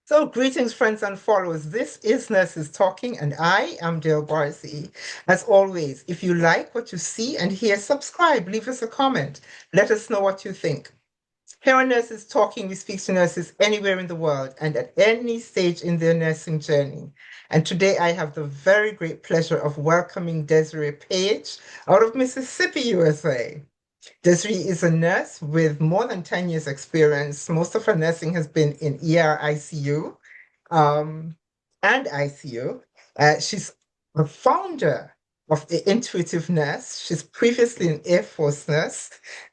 So, greetings, friends and followers. This is Nurses Talking, and I am Dale Barcy. As always, if you like what you see and hear, subscribe, leave us a comment. Let us know what you think. Here on Nurses Talking, we speak to nurses anywhere in the world and at any stage in their nursing journey. And today I have the very great pleasure of welcoming Desiree Page out of Mississippi, USA. Desiree is a nurse with more than 10 years experience. Most of her nursing has been in ER ICU um, and ICU. She's the founder of the Intuitive Nurse. She's previously an Air Force nurse,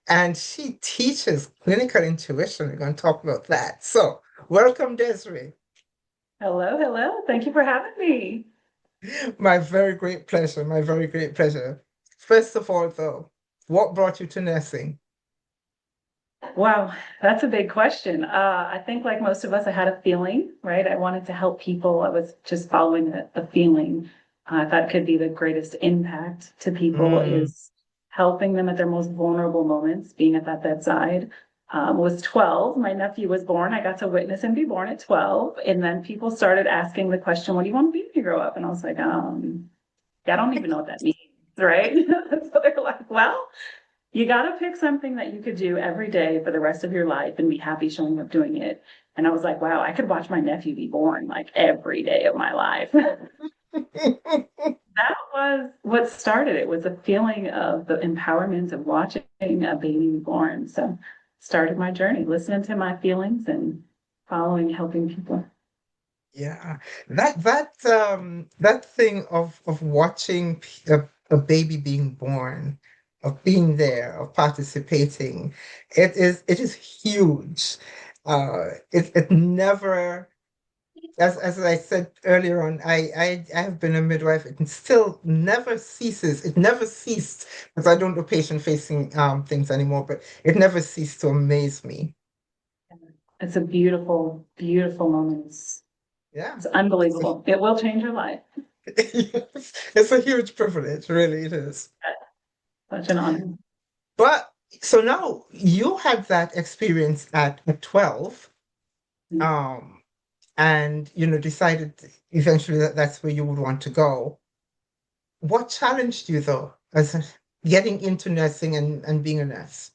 and she teaches clinical intuition. We're going to talk about that. So, welcome, Desiree. Hello, hello. Thank you for having me. My very great pleasure. My very great pleasure. First of all, though, what brought you to nursing? Wow, that's a big question. I think, like most of us, I had a feeling, right? I wanted to help people. I was just following a feeling. I thought it could be the greatest impact to people Mm, is helping them at their most vulnerable moments, being at that bedside. Was 12. My nephew was born. I got to witness him be born at 12. And then people started asking the question, what do you want to be when you grow up? And I was like, yeah, I don't even know what that means, right? So they're like, well, you got to pick something that you could do every day for the rest of your life and be happy showing up doing it. And I was like, wow, I could watch my nephew be born like every day of my life. That was what started it, was a feeling of the empowerment of watching a baby be born. So started my journey, listening to my feelings and following, helping people. Yeah, that thing of watching a baby being born, of being there, of participating, it is huge. It never, as I said earlier on, I have been a midwife. It still never ceases. It never ceased because I don't do patient facing things anymore, but it never ceased to amaze me. It's a beautiful, beautiful moment. Yeah. It's unbelievable. It will change your life. It's a huge privilege, really it is. Such an honor. But so now you had that experience at 12, um, and decided eventually that that's where you would want to go. What challenged you though, getting into nursing and being a nurse?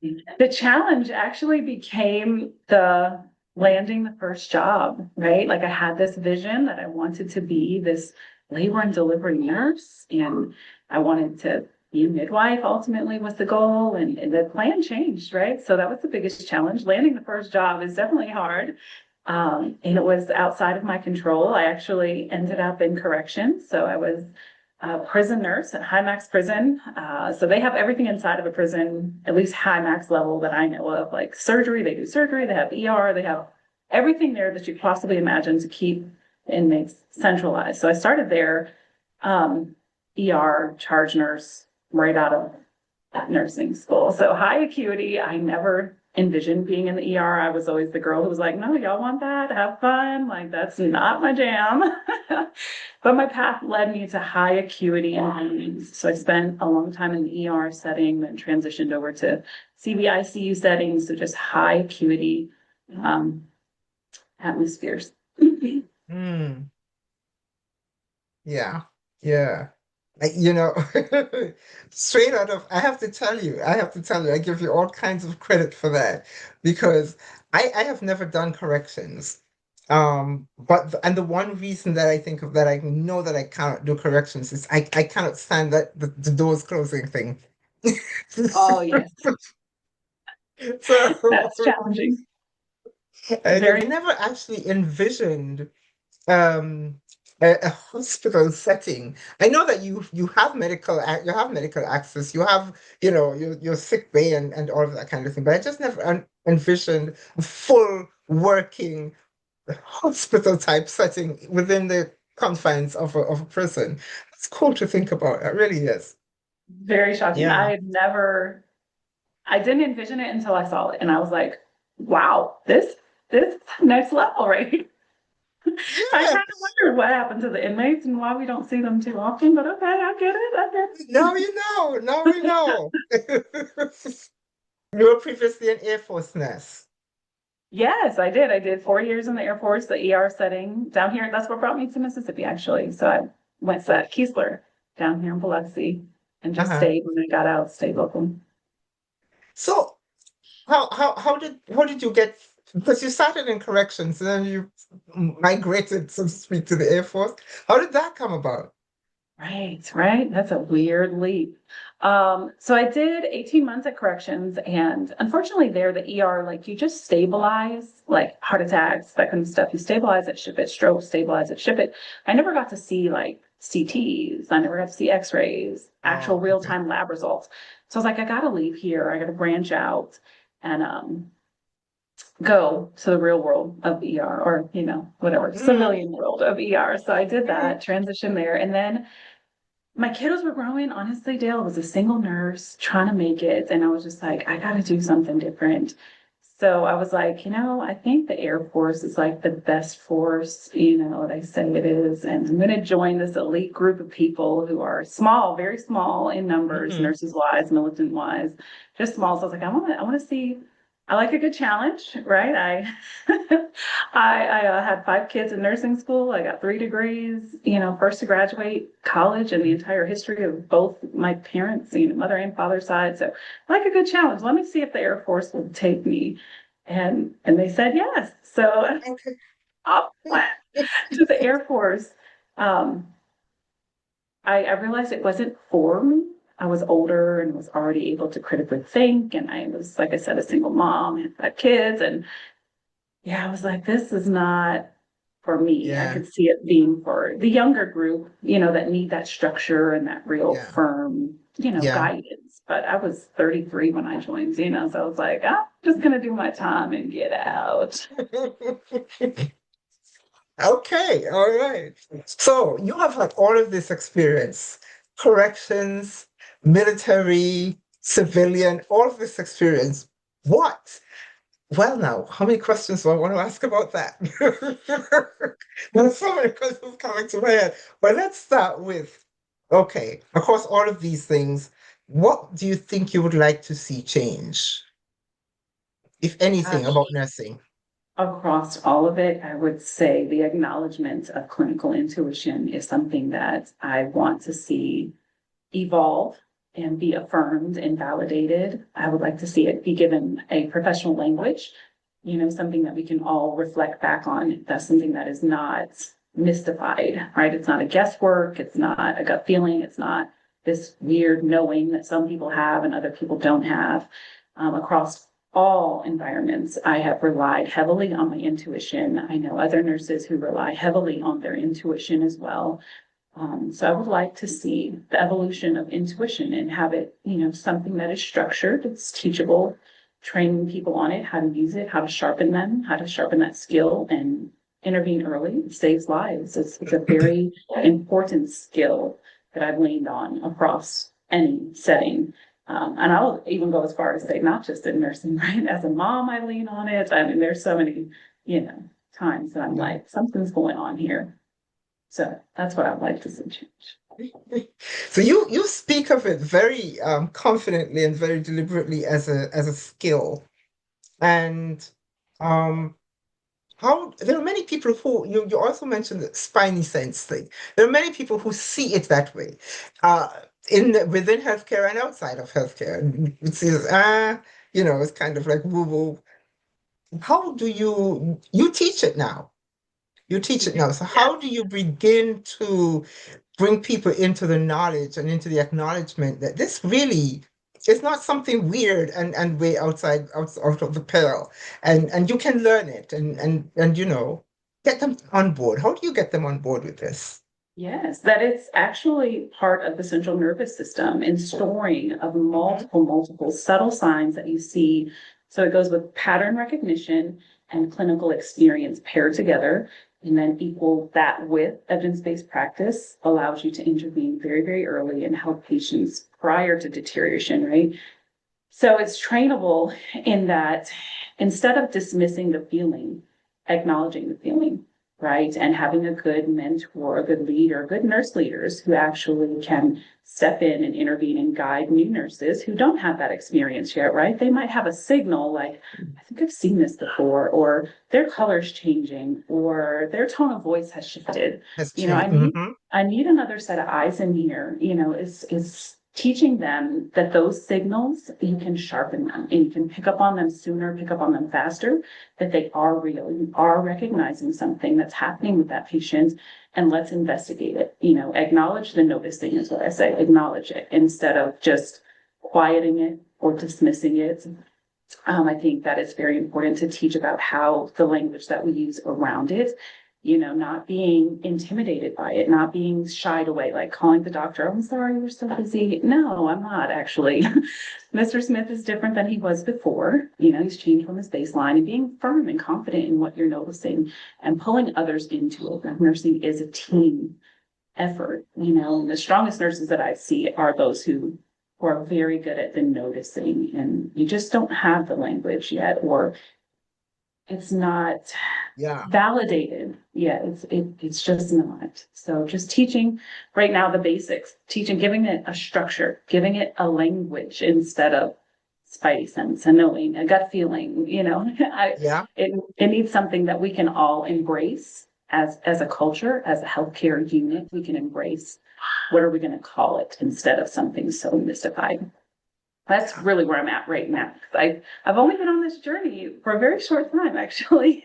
The challenge actually became the landing the first job, right? Like I had this vision that I wanted to be this labor and delivery nurse, and I wanted to be a midwife ultimately was the goal, and the plan changed, right? So that was the biggest challenge. Landing the first job is definitely hard. And it was outside of my control. I actually ended up in corrections. So I was a prison nurse at high max prison. So they have everything inside of a prison, at least high max level that I know of, like surgery. They do surgery, they have ER, they have everything there that you possibly imagine to keep inmates centralized. So I started there, ER charge nurse right out of nursing school. So high acuity, I never envisioned being in the ER. I was always the girl who was like, no, y'all want that? Have fun. Like, that's not my jam. But my path led me to high acuity environments. So I spent a long time in the ER setting, then transitioned over to CVICU settings, so just high acuity um, atmospheres. Hmm. Yeah, yeah. Straight out of, I give you all kinds of credit for that because I have never done corrections. And the one reason that I think of that I know that I cannot do corrections is I cannot stand that the doors closing thing. Oh, yes. So That's challenging. I've Very. never actually envisioned um a hospital setting. I know that you have you have medical access, you have your sick bay and all of that kind of thing, but I just never envisioned a full working hospital type setting within the confines of a prison. It's cool to think about. It really is. Very shocking. Yeah. I didn't envision it until I saw it, and I was like, "Wow, this next level, right?" I Yeah. kind of wondered what happened to the inmates and why we don't see them too often. But okay, I get it. I Now get you know. Now we know. You were previously an Air Force nurse. Yes, I did. I did 4 years in the Air Force, the ER setting down here. That's what brought me to Mississippi, actually. So I went to Keesler down here in Biloxi and just Uh-huh. stayed when I got out, stayed local. So how did you get, because you started in corrections and then you migrated, so to speak, to the Air Force. How did that come about? Right, right. That's a weird leap. So I did 18 months at corrections, and unfortunately, there, the ER, like you just stabilize, like heart attacks, that kind of stuff. You stabilize it, ship it, stroke, stabilize it, ship it. I never got to see like CTs, I never got to see X-rays, actual Oh, okay. real-time lab results. So I was like, I gotta leave here, I gotta branch out and go to the real world of ER, or whatever, Mm, civilian world of ER. So I did mm. that transition there, and then my kiddos were growing. Honestly, Dale was a single nurse trying to make it. And I was just like, I got to do something different. So I was like, I think the Air Force is like the best force, they say it is. And I'm going to join this elite group of people who are small, very small in numbers, Mhm. nurses wise, militant wise, just small. So I was like, I want to see, I like a good challenge, right? I had 5 kids in nursing school. I got 3 degrees, first to graduate college in the entire history of both my parents, mother and father side. So I like a good challenge. Let me see if the Air Force will take me. And they said yes. So Okay. I went to the Air Force. Um, I realized it wasn't for me. I was older and was already able to critically think. And I was, like I said, a single mom, had 5 kids. And yeah, I was like, this is not for me. I Yeah, could see it being for the younger group, that need that structure and that real yeah, firm, yeah. guidance. But I was 33 when I joined, so I was like, I'm just gonna do my time and get out. Okay, all right. So you have had all of this experience, corrections, military, civilian, all of this experience. What? Well, now, how many questions do I want to ask about that? There's so many questions coming to my head. But let's start with, okay, across all of these things, what do you think you would like to see change, if anything, Gosh, about nursing? across all of it, I would say the acknowledgement of clinical intuition is something that I want to see evolve and be affirmed and validated. I would like to see it be given a professional language, something that we can all reflect back on. That's something that is not mystified, right? It's not a guesswork. It's not a gut feeling. It's not this weird knowing that some people have and other people don't have. Across all environments, I have relied heavily on my intuition. I know other nurses who rely heavily on their intuition as well. So I would like to see the evolution of intuition and have it, something that is structured, it's teachable, training people on it, how to use it, how to sharpen them, how to sharpen that skill and intervene early. It saves lives. It's a very important skill that I've leaned on across any setting. And I'll even go as far as say, not just in nursing, right? As a mom, I lean on it. I mean, there's so many, times that I'm Yeah. like, something's going on here. So that's what I'd like to see change. So you speak of it very confidently and very deliberately as a skill. And um how there are many people who you also mentioned the spidey sense thing. There are many people who see it that way, uh, within healthcare and outside of healthcare. It says, it's kind of like woo woo. How do you teach it now? You teach it now. So how do you begin to bring people into the knowledge and into the acknowledgement that this really is not something weird and way out of the pale, and you can learn it and get them on board. How do you get them on board with this? Yes, that it's actually part of the central nervous system and storing of Mhm. multiple subtle signs that you see. So it goes with pattern recognition and clinical experience paired together, and then equal that with evidence-based practice allows you to intervene very, very early and help patients prior to deterioration, right? So it's trainable in that instead of dismissing the feeling, acknowledging the feeling, right? And having a good mentor, a good leader, good nurse leaders who actually can step in and intervene and guide new nurses who don't have that experience yet, right? They might have a signal like, I think I've seen this before, or their color's changing, or their tone of voice has shifted. Has You know, changed. I need another set of eyes in here, is teaching them that those signals, you can sharpen them and you can pick up on them sooner, pick up on them faster, that they are real. You are recognizing something that's happening with that patient, and let's investigate it. Acknowledge the noticing is what I say, acknowledge it instead of just quieting it or dismissing it. I think that it's very important to teach about how the language that we use around it, not being intimidated by it, not being shied away, like calling the doctor, "Oh, I'm sorry, you're so busy." No, I'm not actually. Mr. Smith is different than he was before. He's changed from his baseline, and being firm and confident in what you're noticing and pulling others into it. Nursing is a team effort, and the strongest nurses that I see are those who are very good at the noticing, and you just don't have the language yet, or it's not Yeah. validated yet. It's just not. So just teaching right now the basics, teaching, giving it a structure, giving it a language instead of spidey sense, a knowing, a gut feeling. It needs something that we can all embrace as a culture, as a healthcare unit. We can embrace, what are we going to call it, instead of something so mystified. That's really where I'm at right now. I've only been on this journey for a very short time, actually.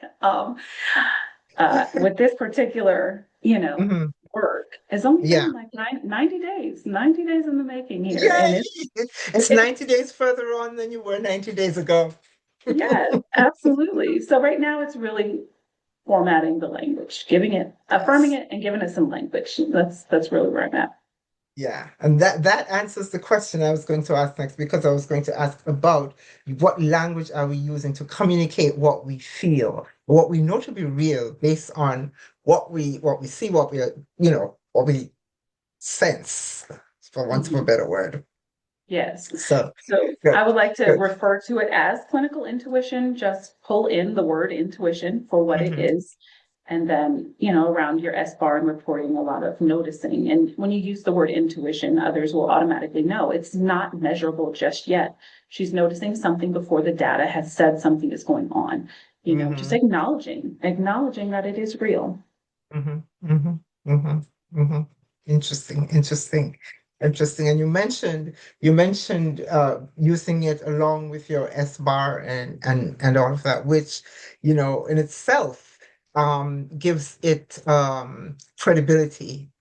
With this particular, Hmm. work, it's only Yeah. been like 90 days in the making here, and Yay! It's it's 90 days further on than you were 90 days ago. yes, absolutely. So right now, it's really formatting the language, giving it, affirming Yes. it, and giving it some language. That's really where I'm at. Yeah, and that answers the question I was going to ask next, because I was going to ask about what language are we using to communicate what we feel, what we know to be real based on what we see, what we sense, for want of a Mhm. better word. Yes. So So good, I would like to good. refer to it as clinical intuition, just pull in the word intuition for what it Hmm. is. And then, around your S bar and reporting, a lot of noticing. And when you use the word intuition, others will automatically know it's not measurable just yet. She's noticing something before the data has said something is going on. Just Hmm. acknowledging that it is real. Hmm. Hmm. Hmm. Hmm. Interesting, interesting, interesting. And you mentioned using it along with your S bar and all of that, which in itself gives it credibility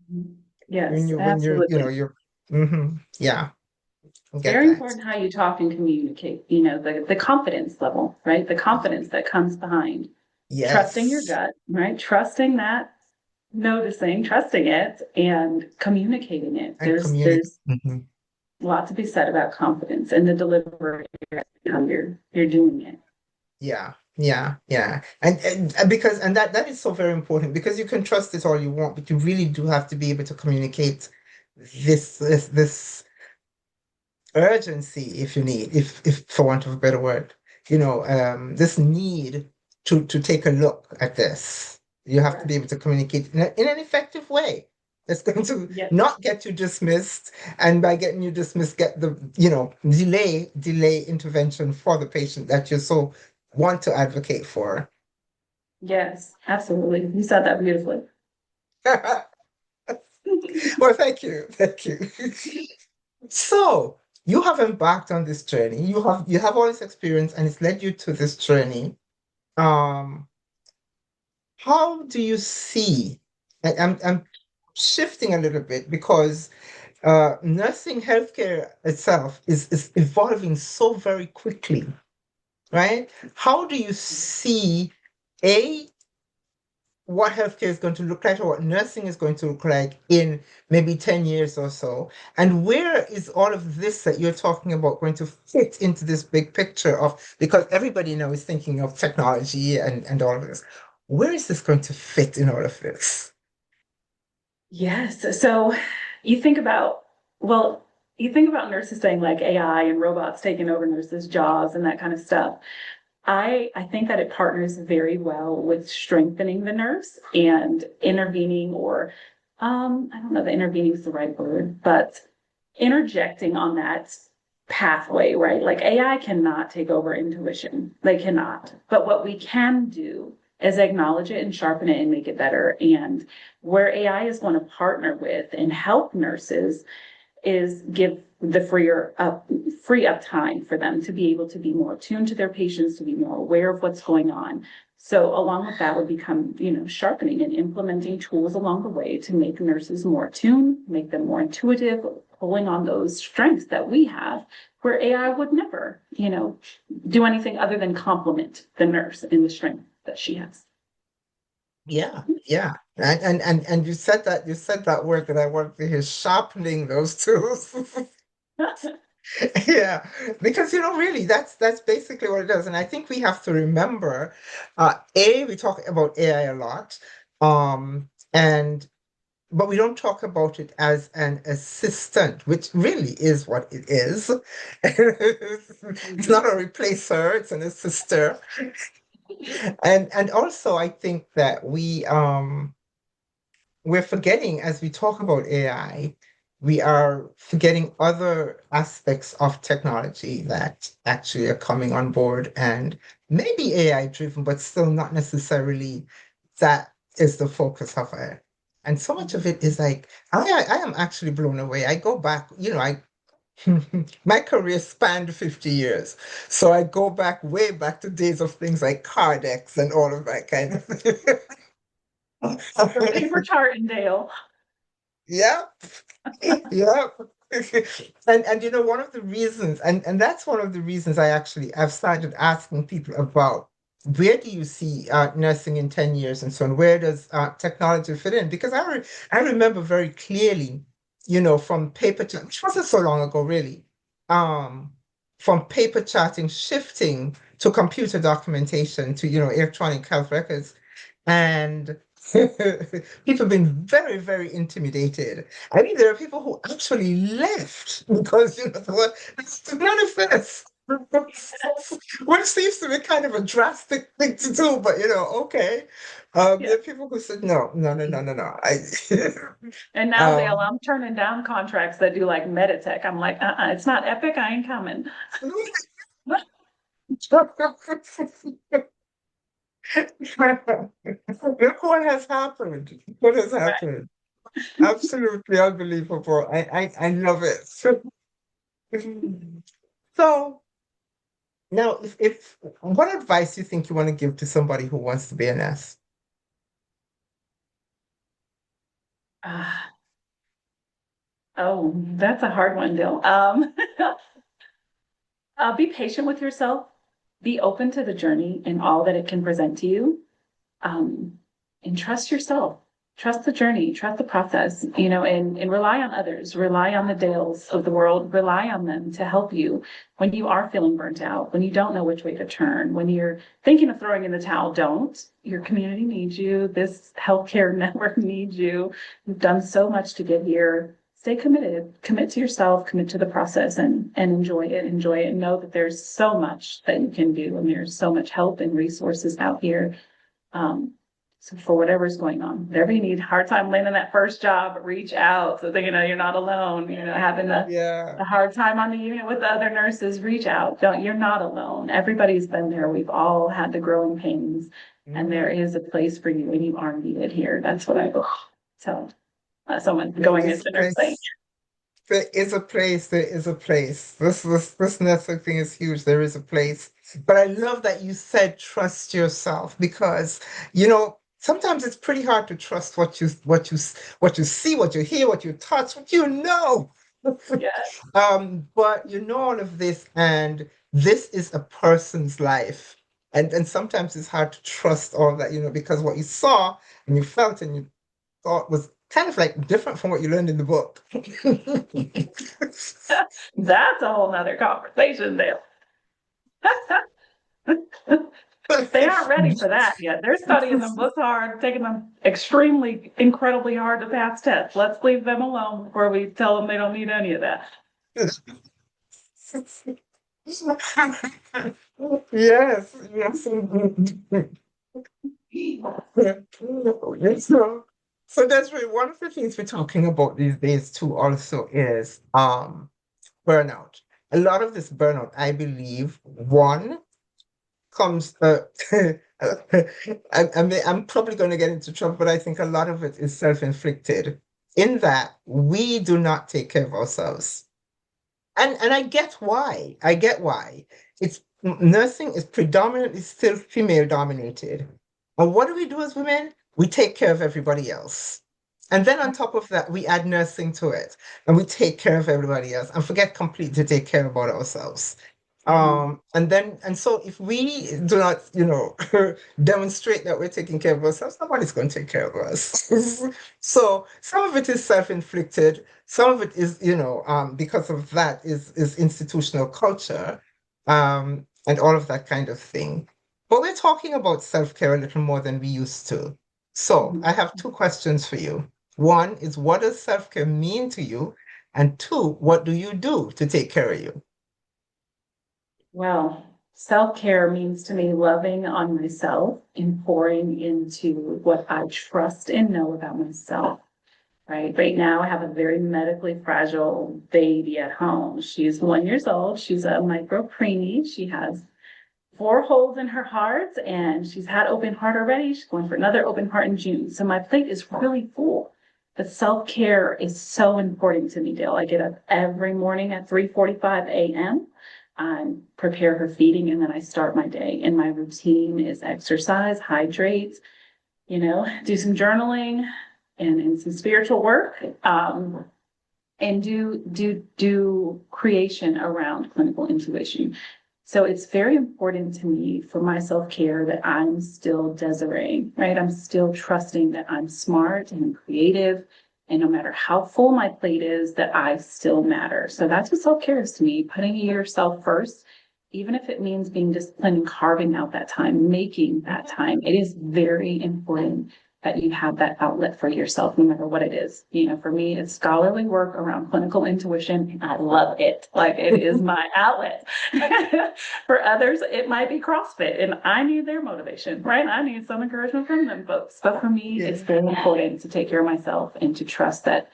when Yes, you're absolutely. yeah, I get Very that. important how you talk and communicate, the confidence level, right? The confidence that comes behind trusting your Yes, gut, right? Trusting that, noticing, trusting it, and communicating it. and communicate. There's a lot to be said about confidence and the delivery, how you're doing it. Yeah, yeah, yeah. And because that is so very important, because you can trust it all you want, but you really do have to be able to communicate this urgency, if you need, if for want of a better word, this need to take a look at this. You have to be Correct. able to communicate in an effective way. That's going to Yes. not get you dismissed, and by getting you dismissed, get the, delay intervention for the patient that you so want to advocate for. Yes, absolutely. You said that beautifully. Well, thank you. Thank you. So you have embarked on this journey. You have all this experience, and it's led you to this journey. Um, how do you see? I'm shifting a little bit, because nursing healthcare itself is evolving so very quickly, right? How do you see a what healthcare is going to look like, or what nursing is going to look like in maybe 10 years or so? And where is all of this that you're talking about going to fit into this big picture of, because everybody now is thinking of technology and all of this. Where is this going to fit in all of this? Yes. So you think about, well, you think about nurses saying like AI and robots taking over nurses' jobs and that kind of stuff. I think that it partners very well with strengthening the nurse and intervening, or I don't know if intervening is the right word, but interjecting on that pathway, right? Like AI cannot take over intuition. They cannot. But what we can do is acknowledge it and sharpen it and make it better. And where AI is going to partner with and help nurses is give the free up time for them to be able to be more attuned to their patients, to be more aware of what's going on. So along with that would become, sharpening and implementing tools along the way to make nurses more attuned, make them more intuitive, pulling on those strengths that we have, where AI would never, do anything other than complement the nurse in the strength that she has. Yeah, yeah. And you said that word that I wanted to hear, sharpening those tools. Yeah, because really that's basically what it does. And I think we have to remember, we talk about AI a lot, and but we don't talk about it as an assistant, which really is what it is. It's not a replacer, it's an assister. And also I think that we're forgetting, as we talk about AI, we are forgetting other aspects of technology that actually are coming on board and maybe AI driven, but still not necessarily that is the focus of it. And so much of it is like, I am actually blown away. I go back, my career spanned 50 years. So I go back way back to days of things like Cardex and all of that kind of thing. The paper chart and Dale. Yeah, yeah. And one of the reasons, and that's one of the reasons I've started asking people about where do you see nursing in 10 years and so on, where does technology fit in? Because I remember very clearly, from paper chat, which wasn't so long ago, really, um, from paper chatting, shifting to computer documentation to, electronic health records. And people have been very, very intimidated. I mean, there are people who actually left because, it's to manifest, which seems to be kind of a drastic thing to do, but, okay. Yeah. There are people who said, no, no, no, no, no, no. And now, Dale, Um, I'm turning down contracts that do like Meditech. I'm like, it's not Epic. I ain't coming. Look what has happened. What has Right. happened? Absolutely unbelievable. I love it. So now, if what advice do you think you want to give to somebody who wants to be a nurse? Uh, oh, that's a hard one, Dale. Be patient with yourself. Be open to the journey and all that it can present to you. um, and trust yourself, trust the journey, trust the process, and rely on others, rely on the Dales of the world, rely on them to help you when you are feeling burnt out, when you don't know which way to turn, when you're thinking of throwing in the towel. Don't. Your community needs you. This healthcare network needs you. You've done so much to get here. Stay committed, commit to yourself, commit to the process, and enjoy it, and know that there's so much that you can do, and there's so much help and resources out here. um, so for whatever's going on, whatever you need, hard time landing that first job, reach out so that you're not alone. Having Yeah. the hard time on the unit with the other nurses, reach out. You're not alone. Everybody's been there. We've all had the growing pains, and there Mhm. is a place for you, and you are needed here. That's what I tell someone There going is a into nursing. place. There is a place. There is a place. This network thing is huge. There is a place. But I love that you said trust yourself because sometimes it's pretty hard to trust what you see, what you hear, what you touch, what you know. Yeah, But you know all of this, and this is a person's life. And sometimes it's hard to trust all that, because what you saw and you felt and you thought was kind of like different from what you learned in the book. that's a whole nother conversation there. They aren't ready for that yet. They're studying them books hard, taking them extremely, incredibly hard to pass tests. Let's leave them alone before we tell them they don't need any of that. Yes, yes, indeed. So, so that's really one of the things we're talking about these days too, also is burnout. A lot of this burnout, I believe, one comes I'm probably going to get into trouble, but I think a lot of it is self-inflicted in that we do not take care of ourselves. And I get why. I get why. It's nursing is predominantly still female dominated. And what do we do as women? We take care of everybody else. And then on top of that, we add nursing to it and we take care of everybody else and forget completely to take care about ourselves. Mhm. And so if we do not, demonstrate that we're taking care of ourselves, nobody's going to take care of us. So some of it is self-inflicted, some of it is, because of that is institutional culture, and all of that kind of thing. But we're talking about self-care a little more than we used to. So Mhm. I have two questions for you. One is, what does self-care mean to you? And two, what do you do to take care of you? Well, self-care means to me loving on myself and pouring into what I trust and know about myself. Right. Right now, I have a very medically fragile baby at home. She's 1 year old. She's a micro preemie. She has 4 holes in her heart, and she's had open heart already. She's going for another open heart in June. So my plate is really full. But self-care is so important to me, Dale. I get up every morning at 3:45 a.m. I prepare her feeding, and then I start my day. And my routine is exercise, hydrate, do some journaling and some spiritual work. And do creation around clinical intuition. So it's very important to me for my self-care that I'm still Desiree, right? I'm still trusting that I'm smart and creative. And no matter how full my plate is, that I still matter. So that's what self-care is to me, putting yourself first, even if it means being disciplined and carving out that time, making that time. It is very important that you have that outlet for yourself, no matter what it is. For me, it's scholarly work around clinical intuition, and I love it. Like, it is my outlet. For others, it might be CrossFit, and I need their motivation, right? I need some encouragement from them folks. But for me, it's Yeah. very important to take care of myself and to trust that,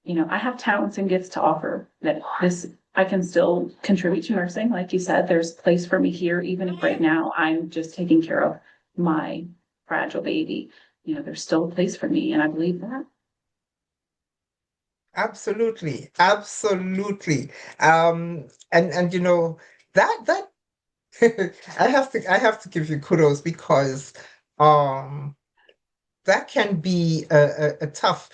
I have talents and gifts to offer, that this I can still contribute to nursing. Like you said, there's place for me here, even if right now I'm just taking care of my fragile baby. There's still a place for me, and I believe that. Absolutely, absolutely. And that I have to give you kudos because um that can be a tough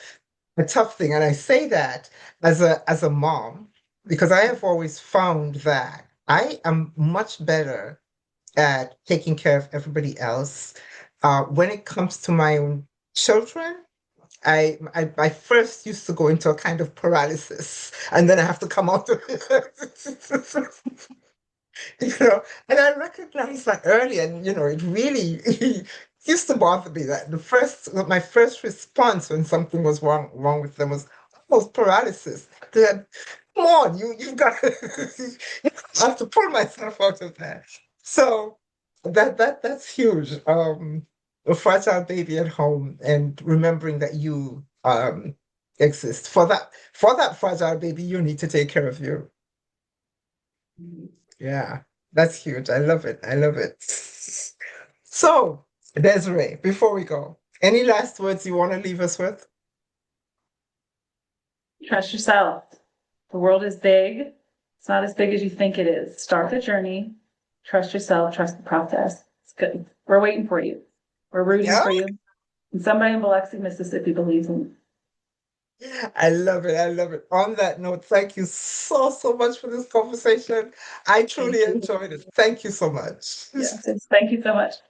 thing. And I say that as a mom because I have always found that I am much better at taking care of everybody else. When it comes to my own children, I first used to go into a kind of paralysis, and then I have to come out of it. And I recognized that early, and it really used to bother me that my first response when something was wrong with them was almost paralysis. Then, come on, you've got I have to pull myself out of that. So that's huge. A fragile baby at home and remembering that you exist. For that fragile baby, you need to take care of you. Yeah, that's huge. I love it. I love it. So, Desiree, before we go, any last words you want to leave us with? Trust yourself. The world is big. It's not as big as you think it is. Start the journey. Trust yourself. Trust the process. It's good. We're waiting for you. We're rooting Yeah, for you. And somebody in Biloxi, Mississippi believes in you. I love it. I love it. On that note, thank you so, so much for this conversation. I Thank truly you. enjoyed it. Thank you so much. Yes. Thank you so much.